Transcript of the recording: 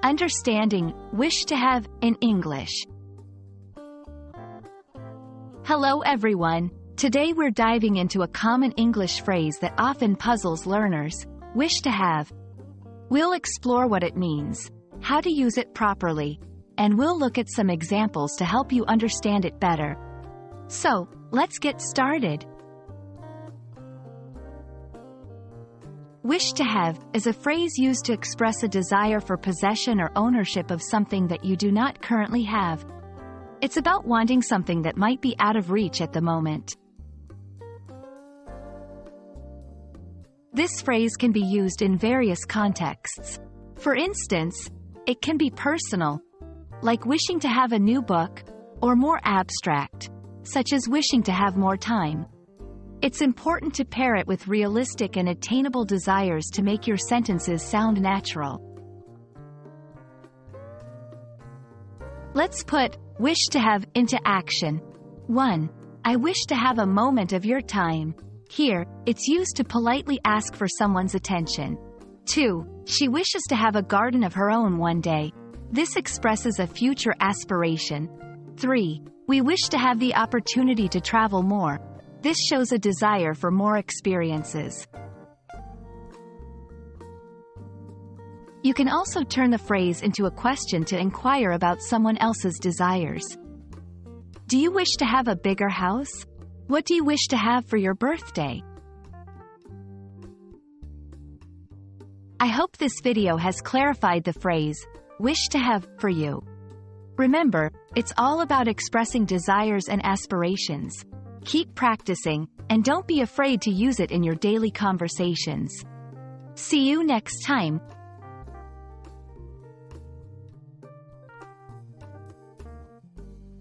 Understanding wish to have in English. Hello everyone. Today we're diving into a common English phrase that often puzzles learners, wish to have. We'll explore what it means, how to use it properly, and we'll look at some examples to help you understand it better. So, let's get started. Wish to have is a phrase used to express a desire for possession or ownership of something that you do not currently have. It's about wanting something that might be out of reach at the moment. This phrase can be used in various contexts. For instance, it can be personal, like wishing to have a new book, or more abstract, such as wishing to have more time. It's important to pair it with realistic and attainable desires to make your sentences sound natural. Let's put wish to have into action. 1. I wish to have a moment of your time. Here, it's used to politely ask for someone's attention. 2. She wishes to have a garden of her own one day. This expresses a future aspiration. 3. We wish to have the opportunity to travel more. This shows a desire for more experiences. You can also turn the phrase into a question to inquire about someone else's desires. Do you wish to have a bigger house? What do you wish to have for your birthday? I hope this video has clarified the phrase, wish to have, for you. Remember, it's all about expressing desires and aspirations. Keep practicing, and don't be afraid to use it in your daily conversations. See you next time.